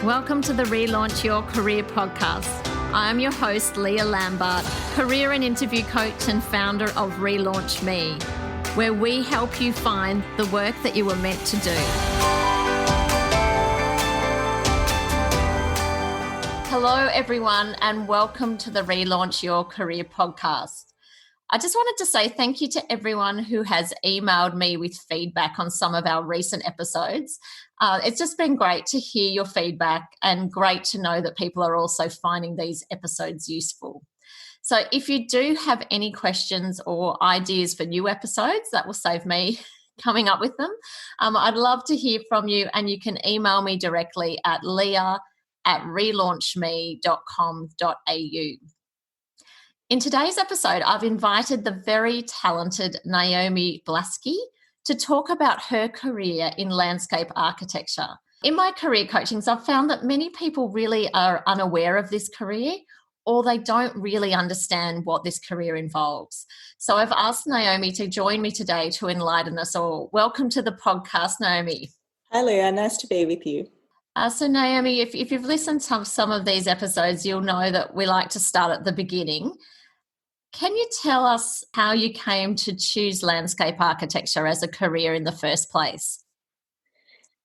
Welcome to the Relaunch Your Career podcast. I am your host, Leah Lambert, career and interview coach and founder of Relaunch Me, where we help you find the work that you were meant to do. Hello, everyone, and welcome to the Relaunch Your Career podcast. I just wanted to say thank you to everyone who has emailed me with feedback on some of our recent episodes. It's just been great to hear your feedback and great to know that people are also finding these episodes useful. So if you do have any questions or ideas for new episodes, that will save me coming up with them. I'd love to hear from you, and you can email me directly at leah@relaunchme.com.au. In today's episode, I've invited the very talented Naomi Blashki to talk about her career in landscape architecture. In my career coachings, I've found that many people really are unaware of this career, or they don't really understand what this career involves. So I've asked Naomi to join me today to enlighten us all. Welcome to the podcast, Naomi. Hi, Leah. Nice to be with you. So Naomi, if you've listened to some of these episodes, you'll know that we like to start at the beginning. Can you tell us how you came to choose landscape architecture as a career in the first place?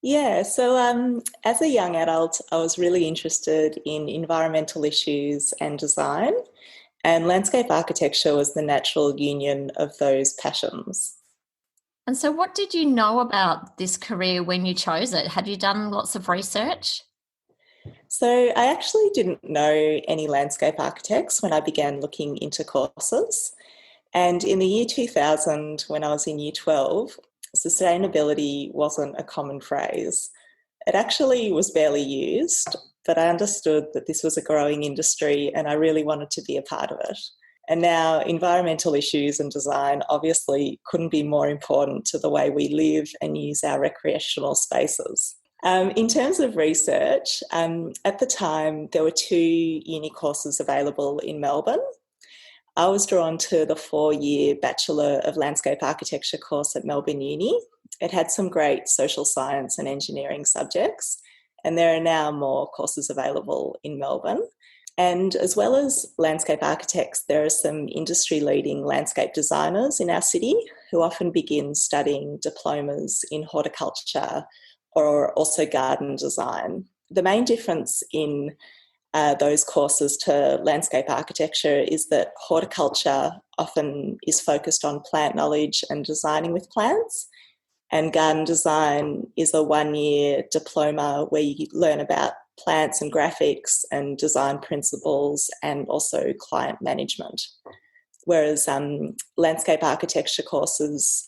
Yeah, so as a young adult, I was really interested in environmental issues and design, and landscape architecture was the natural union of those passions. And so what did you know about this career when you chose it? Had you done lots of research? So I actually didn't know any landscape architects when I began looking into courses. And in the year 2000, when I was in year 12, sustainability wasn't a common phrase. It actually was barely used, but I understood that this was a growing industry and I really wanted to be a part of it. And now environmental issues and design obviously couldn't be more important to the way we live and use our recreational spaces. In terms of research, at the time there were 2 uni courses available in Melbourne. I was drawn to the 4-year Bachelor of Landscape Architecture course at Melbourne Uni. It had some great social science and engineering subjects, and there are now more courses available in Melbourne. And as well as landscape architects, there are some industry-leading landscape designers in our city who often begin studying diplomas in horticulture or also garden design. The main difference in those courses to landscape architecture is that horticulture often is focused on plant knowledge and designing with plants, and garden design is a 1-year diploma where you learn about plants and graphics and design principles and also client management. Whereas landscape architecture courses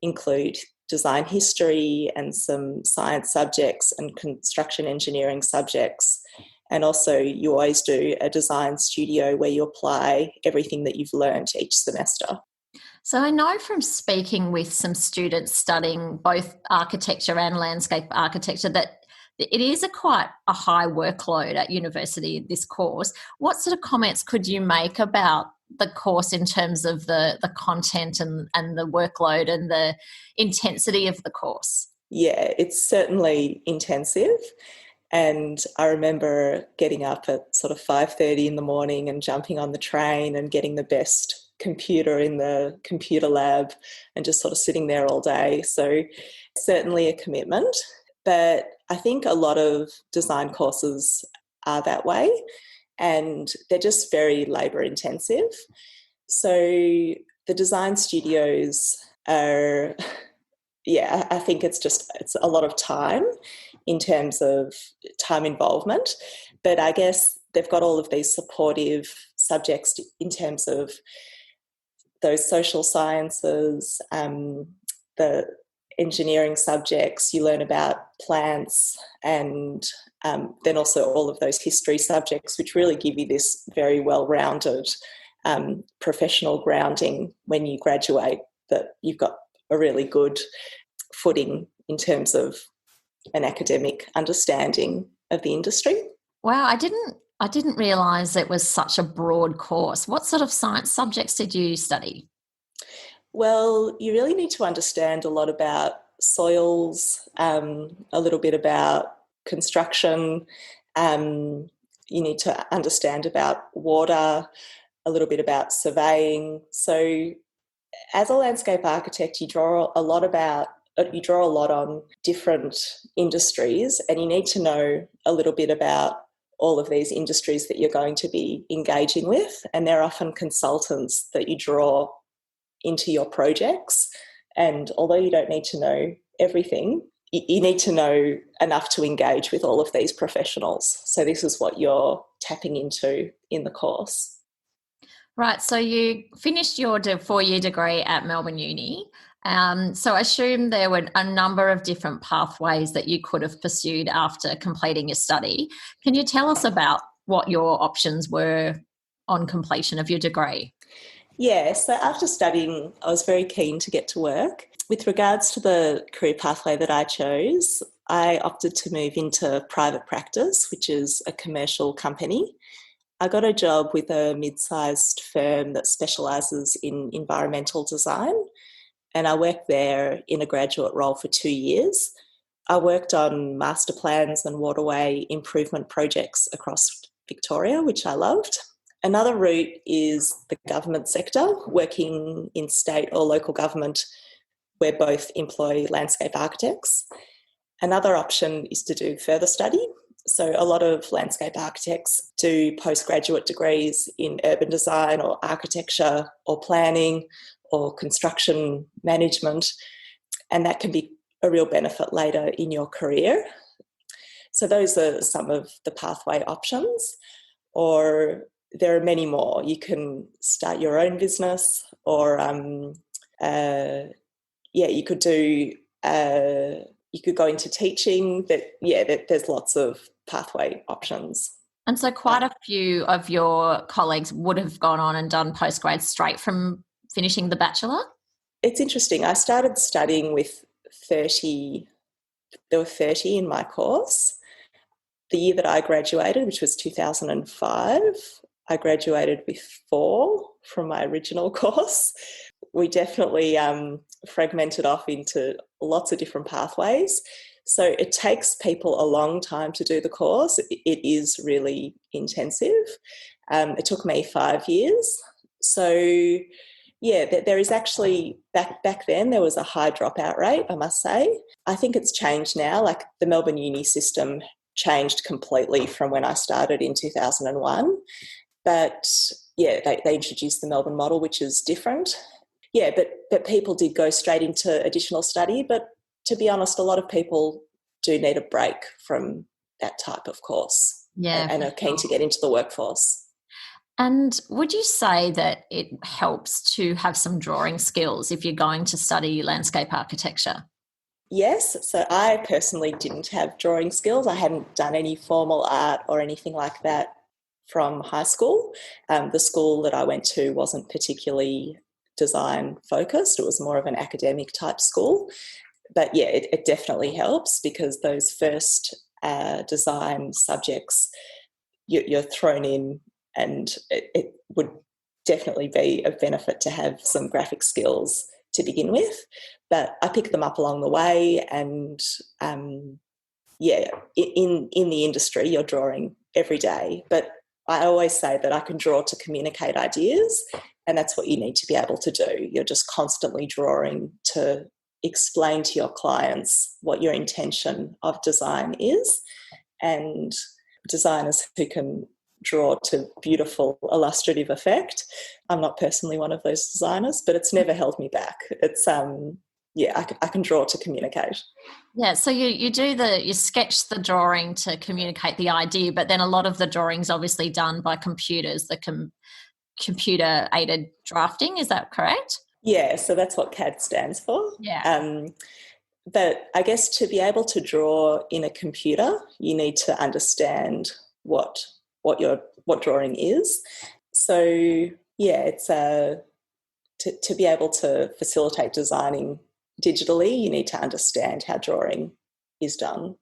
include design history and some science subjects and construction engineering subjects. And also you always do a design studio where you apply everything that you've learned each semester. So I know from speaking with some students studying both architecture and landscape architecture that it is quite a high workload at university, this course. What sort of comments could you make about the course in terms of the content and the workload and the intensity of the course? Yeah, it's certainly intensive. And I remember getting up at sort of 5:30 in the morning and jumping on the train and getting the best computer in the computer lab and just sort of sitting there all day. So certainly a commitment. But I think a lot of design courses are that way, and they're just very labour intensive. So the design studios are, I think it's a lot of time in terms of time involvement. But I guess they've got all of these supportive subjects in terms of those social sciences, the engineering subjects. You learn about plants, and then also all of those history subjects, which really give you this very well-rounded professional grounding when you graduate, that you've got a really good footing in terms of an academic understanding of the industry. Wow, I didn't realise it was such a broad course. What sort of science subjects did you study? Well, you really need to understand a lot about soils, a little bit about construction. You need to understand about water, a little bit about surveying. So as a landscape architect, you draw a lot on different industries, and you need to know a little bit about all of these industries that you're going to be engaging with. And they're often consultants that you draw into your projects. And although you don't need to know everything, you need to know enough to engage with all of these professionals. So this is what you're tapping into in the course. Right, so you finished your 4-year degree at Melbourne Uni. So I assume there were a number of different pathways that you could have pursued after completing your study. Can you tell us about what your options were on completion of your degree? Yeah, so after studying, I was very keen to get to work. With regards to the career pathway that I chose, I opted to move into private practice, which is a commercial company. I got a job with a mid-sized firm that specialises in environmental design, and I worked there in a graduate role for 2 years. I worked on master plans and waterway improvement projects across Victoria, which I loved. Another route is the government sector, working in state or local government where both employ landscape architects. Another option is to do further study. So a lot of landscape architects do postgraduate degrees in urban design or architecture or planning or construction management, and that can be a real benefit later in your career. So those are some of the pathway options, or there are many more. You can start your own business, or you could do. You could go into teaching. There's lots of pathway options. And so quite a few of your colleagues would have gone on and done postgrad straight from finishing the bachelor? It's interesting. I started studying with 30. There were 30 in my course. The year that I graduated, which was 2005, I graduated with 4 from my original course. We definitely fragmented off into lots of different pathways. So it takes people a long time to do the course. It is really intensive. It took me 5 years. So there is actually, back then there was a high dropout rate, I must say. I think it's changed now. Like the Melbourne Uni system changed completely from when I started in 2001. But they introduced the Melbourne model, which is different. Yeah, but people did go straight into additional study. But to be honest, a lot of people do need a break from that type of course and are keen to get into the workforce. And would you say that it helps to have some drawing skills if you're going to study landscape architecture? Yes, so I personally didn't have drawing skills. I hadn't done any formal art or anything like that from high school. The school that I went to wasn't particularly design focused. It was more of an academic type school. But it definitely helps because those first design subjects you're thrown in, and it would definitely be of benefit to have some graphic skills to begin with. But I picked them up along the way, and in the industry you're drawing every day. But I always say that I can draw to communicate ideas, and that's what you need to be able to do. You're just constantly drawing to explain to your clients what your intention of design is. And designers who can draw to beautiful illustrative effect. I'm not personally one of those designers, but it's never held me back. It's I can draw to communicate. Yeah, so you sketch the drawing to communicate the idea, but then a lot of the drawing's obviously done by computers, the computer aided drafting. Is that correct? Yeah, so that's what CAD stands for. Yeah. But I guess to be able to draw in a computer, you need to understand what drawing is. So it's to be able to facilitate designing digitally, you need to understand how drawing is done.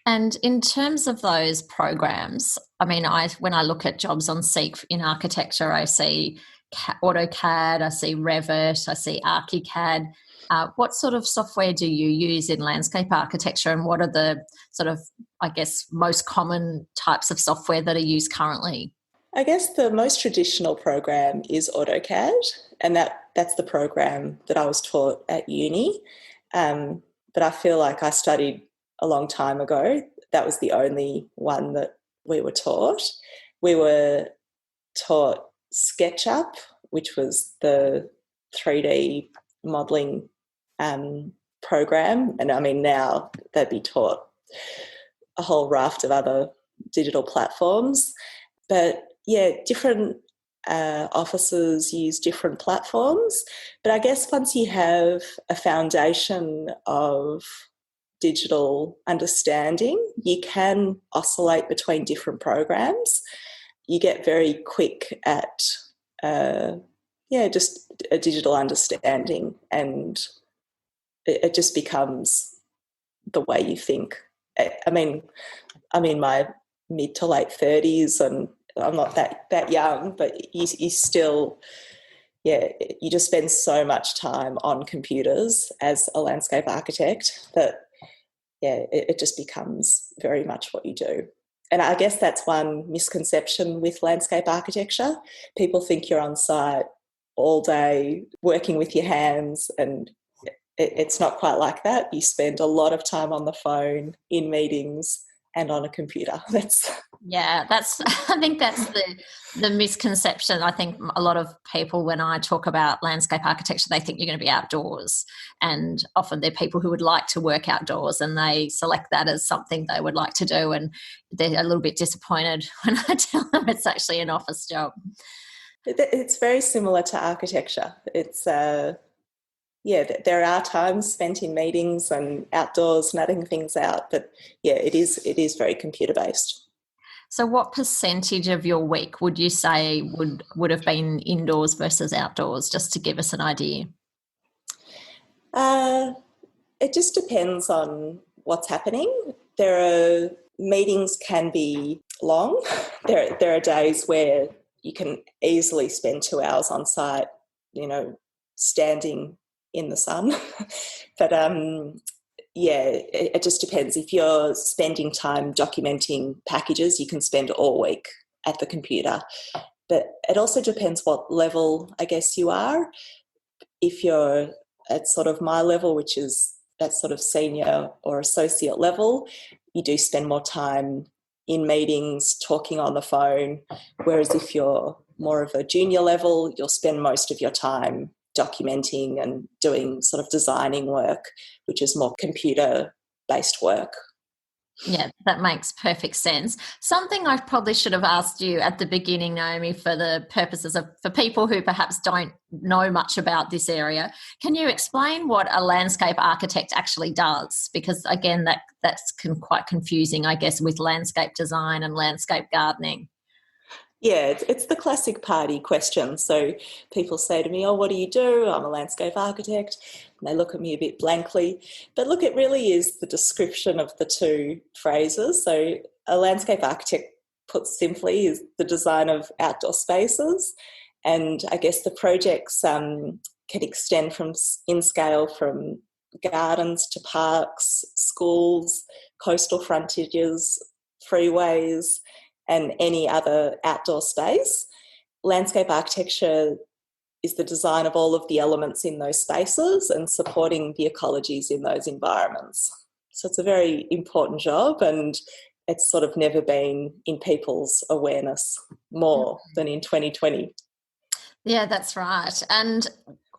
And in terms of those programs, I mean, when I look at jobs on Seek in architecture, I see AutoCAD, I see Revit, I see ArchiCAD. What sort of software do you use in landscape architecture, and what are the sort of, I guess, most common types of software that are used currently? I guess the most traditional program is AutoCAD, and that's the program that I was taught at uni. But I feel like I studied a long time ago. That was the only one that we were taught. We were taught SketchUp, which was the 3D modelling program. And I mean, now they'd be taught a whole raft of other digital platforms. But yeah, different offices use different platforms. But I guess once you have a foundation of digital understanding, you can oscillate between different programs. You get very quick at just a digital understanding, and it just becomes the way you think. I mean, I'm in my mid to late 30s, and I'm not that young, but you still, you just spend so much time on computers as a landscape architect that, it just becomes very much what you do. And I guess that's one misconception with landscape architecture. People think you're on site all day working with your hands, and it's not quite like that. You spend a lot of time on the phone, in meetings, and on a computer. I think that's the misconception. I think a lot of people, when I talk about landscape architecture, they think you're going to be outdoors, and often they're people who would like to work outdoors, and they select that as something they would like to do, and they're a little bit disappointed when I tell them it's actually an office job. It's very similar to architecture. It's there are times spent in meetings and outdoors nutting things out, but it is very computer based. So what percentage of your week would you say would have been indoors versus outdoors, just to give us an idea? It just depends on what's happening. There are meetings can be long. There are days where you can easily spend 2 hours on site, standing in the sun. But it just depends. If you're spending time documenting packages, you can spend all week at the computer. But it also depends what level, I guess, you are. If you're at sort of my level, which is that sort of senior or associate level, you do spend more time in meetings, talking on the phone. Whereas if you're more of a junior level, you'll spend most of your time documenting and doing sort of designing work, which is more computer-based work. Yeah, that makes perfect sense. Something I probably should have asked you at the beginning, Naomi, for the purposes of for people who perhaps don't know much about this area. Can you explain what a landscape architect actually does? Because again, that's quite confusing, I guess, with landscape design and landscape gardening. Yeah, it's the classic party question. So people say to me, "Oh, what do you do?" "I'm a landscape architect." And they look at me a bit blankly. But look, it really is the description of the two phrases. So a landscape architect, put simply, is the design of outdoor spaces. And I guess the projects can extend in scale from gardens to parks, schools, coastal frontages, freeways, and any other outdoor space. Landscape architecture is the design of all of the elements in those spaces and supporting the ecologies in those environments. So it's a very important job, and it's sort of never been in people's awareness more than in 2020. Yeah, that's right. And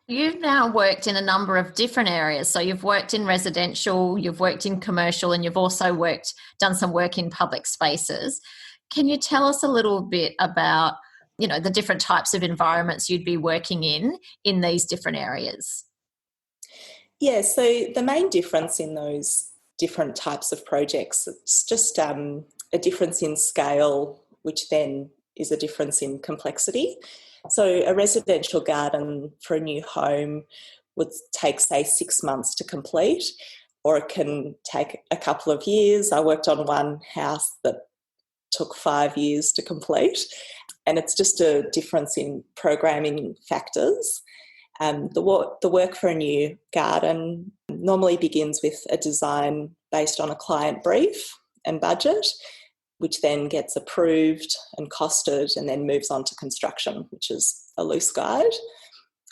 you've now worked in a number of different areas. So you've worked in residential, you've worked in commercial, and you've also done some work in public spaces. Can you tell us a little bit about, the different types of environments you'd be working in these different areas? Yeah, so the main difference in those different types of projects, it's just a difference in scale, which then is a difference in complexity. So a residential garden for a new home would take, say, 6 months to complete, or it can take a couple of years. I worked on one house that took 5 years to complete, and it's just a difference in programming factors. The work for a new garden normally begins with a design based on a client brief and budget, which then gets approved and costed and then moves on to construction, which is a loose guide.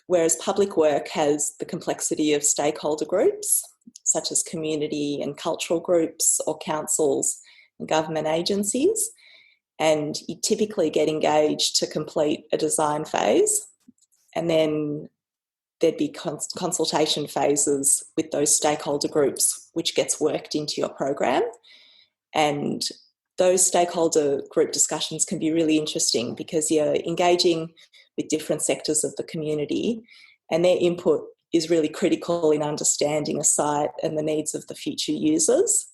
Whereas public work has the complexity of stakeholder groups, such as community and cultural groups or councils and government agencies. And you typically get engaged to complete a design phase, and then there'd be consultation phases with those stakeholder groups, which gets worked into your program. And those stakeholder group discussions can be really interesting because you're engaging with different sectors of the community, and their input is really critical in understanding a site and the needs of the future users.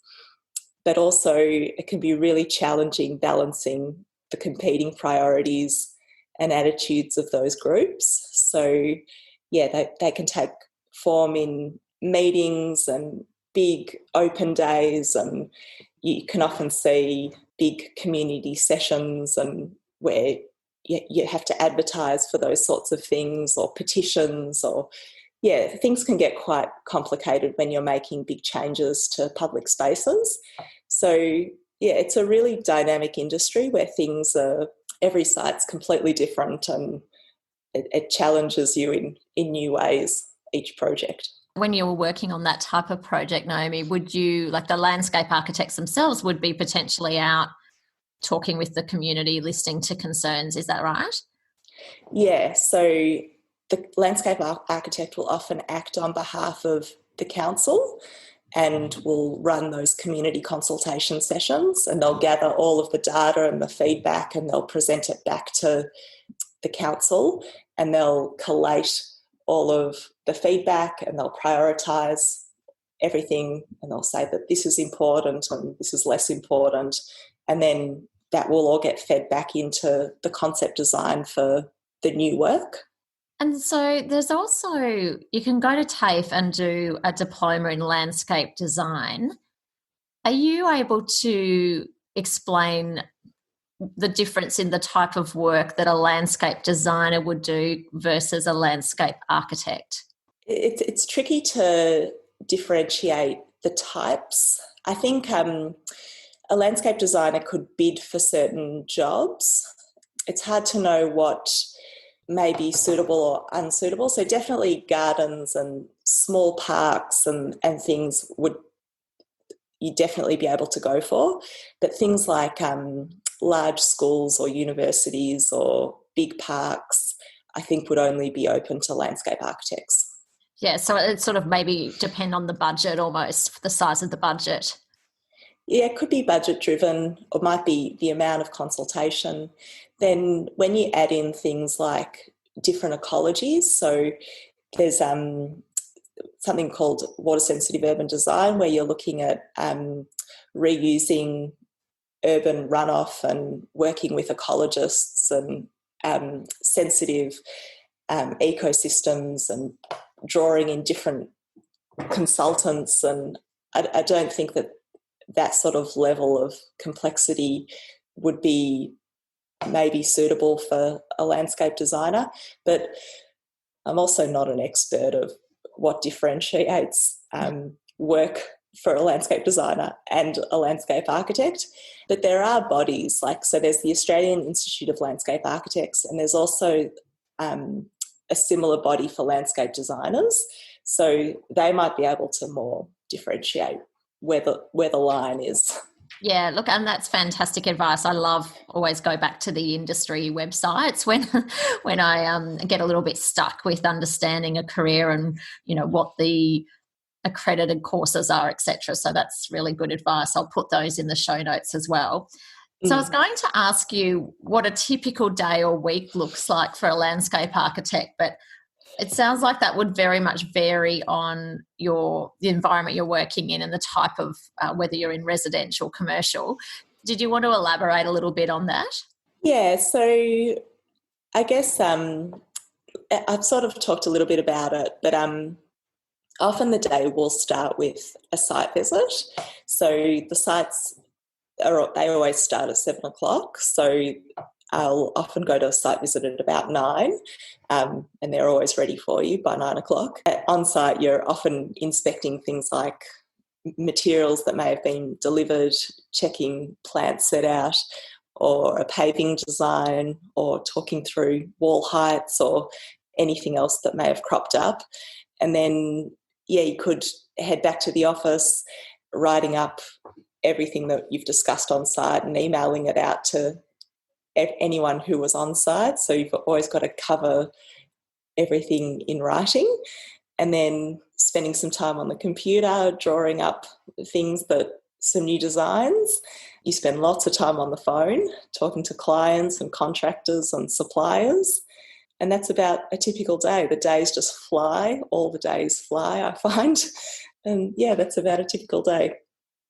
But also it can be really challenging balancing the competing priorities and attitudes of those groups. So yeah, they can take form in meetings and big open days, and you can often see big community sessions and where you have to advertise for those sorts of things, or petitions, or things can get quite complicated when you're making big changes to public spaces. So it's a really dynamic industry where every site's completely different, and it challenges you in new ways, each project. When you were working on that type of project, Naomi, would you, like the landscape architects themselves, would be potentially out talking with the community, listening to concerns, is that right? Yeah, so the landscape architect will often act on behalf of the council and will run those community consultation sessions, and they'll gather all of the data and the feedback and they'll present it back to the council, and they'll collate all of the feedback and they'll prioritise everything, and they'll say that this is important and this is less important, and then that will all get fed back into the concept design for the new work. And so there's also, you can go to TAFE and do a diploma in landscape design. Are you able to explain the difference in the type of work that a landscape designer would do versus a landscape architect? It's tricky to differentiate the types. I think a landscape designer could bid for certain jobs. It's hard to know what may be suitable or unsuitable. So definitely gardens and small parks and things would you definitely be able to go for. But things like large schools or universities or big parks, I think would only be open to landscape architects. Yeah, so it sort of maybe depend on the budget almost, the size of the budget. Yeah, it could be budget driven, or might be the amount of consultation. Then when you add in things like different ecologies, so there's something called water sensitive urban design, where you're looking at reusing urban runoff and working with ecologists and sensitive ecosystems and drawing in different consultants. And I don't think that sort of level of complexity would be maybe suitable for a landscape designer. But I'm also not an expert of what differentiates work for a landscape designer and a landscape architect. But there are bodies, so there's the Australian Institute of Landscape Architects, and there's also a similar body for landscape designers. So they might be able to more differentiate where the line is. Yeah, look, and that's fantastic advice. I love always go back to the industry websites when I get a little bit stuck with understanding a career and, what the accredited courses are, etc. So that's really good advice. I'll put those in the show notes as well. So I was going to ask you what a typical day or week looks like for a landscape architect, but it sounds like that would very much vary on the environment you're working in and the type of whether you're in residential, commercial. Did you want to elaborate a little bit on that? Yeah, so I guess I've sort of talked a little bit about it, but often the day will start with a site visit. So the sites they always start at 7 o'clock. So I'll often go to a site visit at about 9, and they're always ready for you by 9 o'clock. On site, you're often inspecting things like materials that may have been delivered, checking plants set out, or a paving design, or talking through wall heights or anything else that may have cropped up. And then, you could head back to the office, writing up everything that you've discussed on site and emailing it out to anyone who was on site. So you've always got to cover everything in writing, and then spending some time on the computer, drawing up some new designs. You spend lots of time on the phone, talking to clients and contractors and suppliers. And that's about a typical day. The days just fly. All the days fly, I find. And that's about a typical day.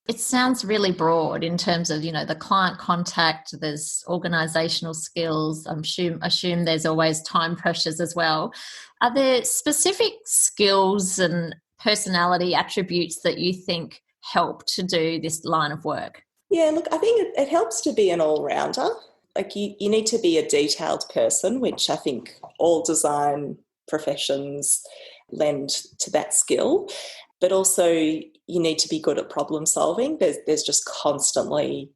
It sounds really broad in terms of, the client contact, there's organisational skills. Assume there's always time pressures as well. Are there specific skills and personality attributes that you think help to do this line of work? Yeah, look, I think it helps to be an all-rounder. Like you need to be a detailed person, which I think all design professions lend to that skill. But also you need to be good at problem solving. There's just constantly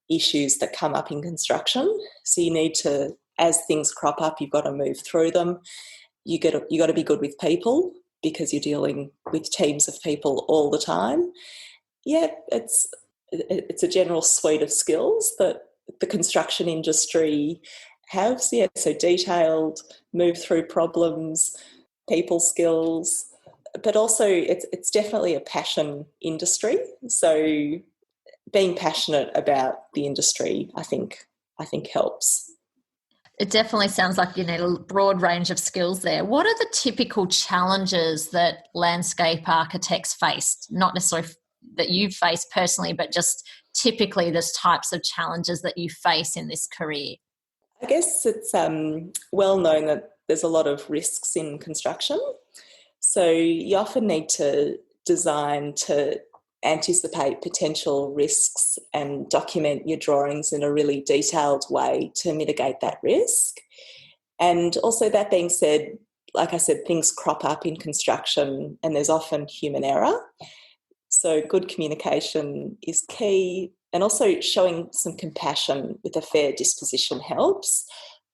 issues that come up in construction. So you need to, as things crop up, you've got to move through them. You got to be good with people, because you're dealing with teams of people all the time. Yeah, it's a general suite of skills that the construction industry has. Yeah, so detailed, move through problems, people skills. But also it's definitely a passion industry. So being passionate about the industry, I think helps. It definitely sounds like you need a broad range of skills there. What are the typical challenges that landscape architects face? Not necessarily that you've faced personally, but just typically the types of challenges that you face in this career. I guess it's well known that there's a lot of risks in construction. So you often need to design to anticipate potential risks and document your drawings in a really detailed way to mitigate that risk. And also, that being said, like I said, things crop up in construction and there's often human error. So good communication is key, and also showing some compassion with a fair disposition helps.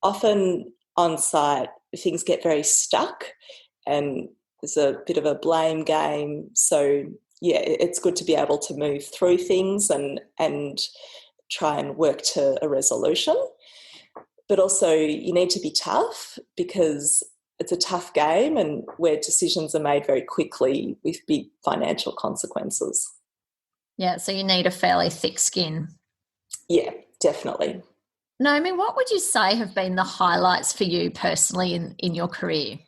Often on site, things get very stuck and there's a bit of a blame game. So, it's good to be able to move through things and try and work to a resolution. But also you need to be tough, because it's a tough game and where decisions are made very quickly with big financial consequences. Yeah, so you need a fairly thick skin. Yeah, definitely. Naomi, what would you say have been the highlights for you personally in your career?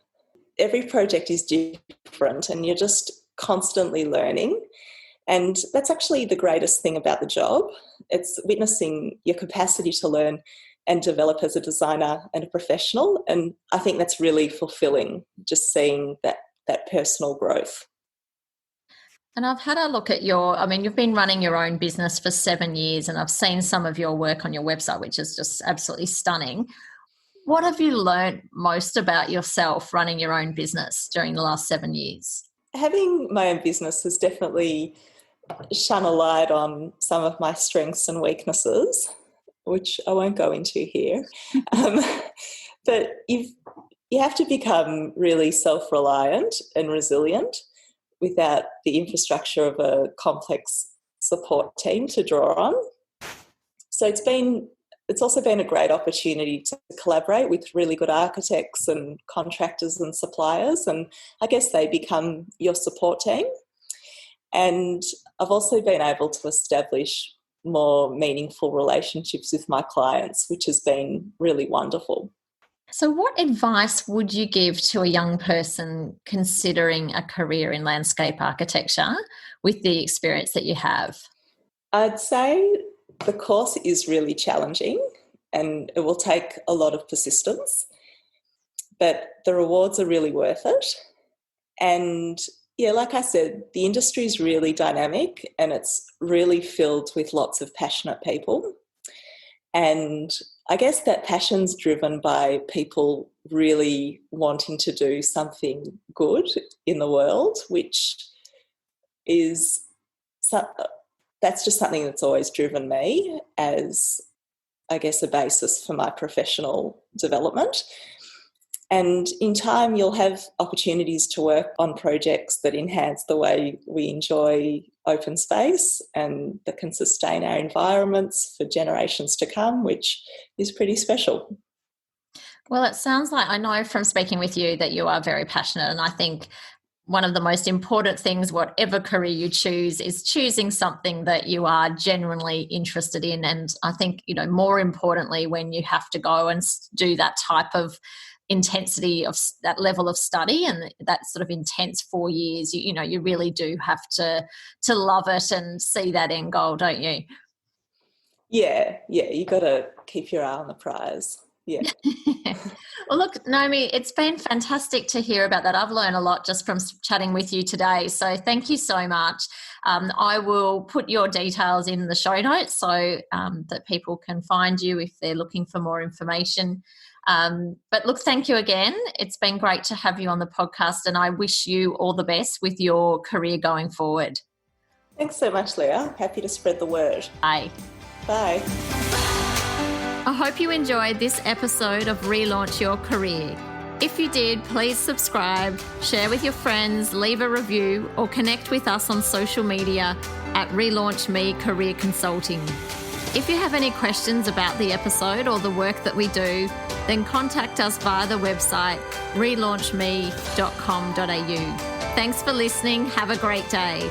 Every project is different and you're just constantly learning. And that's actually the greatest thing about the job. It's witnessing your capacity to learn and develop as a designer and a professional. And I think that's really fulfilling, just seeing that personal growth. And I've had a look at you've been running your own business for 7 years, and I've seen some of your work on your website, which is just absolutely stunning. What have you learned most about yourself running your own business during the last 7 years? Having my own business has definitely shone a light on some of my strengths and weaknesses, which I won't go into here. But you have to become really self-reliant and resilient without the infrastructure of a complex support team to draw on. So it's also been a great opportunity to collaborate with really good architects and contractors and suppliers, and I guess they become your support team. And I've also been able to establish more meaningful relationships with my clients, which has been really wonderful. So what advice would you give to a young person considering a career in landscape architecture with the experience that you have? I'd say the course is really challenging and it will take a lot of persistence, but the rewards are really worth it. And like I said, the industry is really dynamic and it's really filled with lots of passionate people. And I guess that passion's driven by people really wanting to do something good in the world, which is, that's just something that's always driven me as, I guess, a basis for my professional development. And in time, you'll have opportunities to work on projects that enhance the way we enjoy open space and that can sustain our environments for generations to come, which is pretty special. Well, it sounds like, I know from speaking with you that you are very passionate, and I think one of the most important things, whatever career you choose, is choosing something that you are genuinely interested in. And I think, more importantly, when you have to go and do that type of intensity of that level of study and that sort of intense 4 years, you really do have to love it and see that end goal, don't you? Yeah, you got to keep your eye on the prize. Yeah. Well, look, Naomi, it's been fantastic to hear about that. I've learned a lot just from chatting with you today. So thank you so much. I will put your details in the show notes so that people can find you if they're looking for more information. But look, thank you again. It's been great to have you on the podcast, and I wish you all the best with your career going forward. Thanks so much, Leah. Happy to spread the word. Bye. Bye. I hope you enjoyed this episode of Relaunch Your Career. If you did, please subscribe, share with your friends, leave a review, or connect with us on social media at Relaunch Me Career Consulting. If you have any questions about the episode or the work that we do, then contact us via the website relaunchme.com.au. Thanks for listening. Have a great day.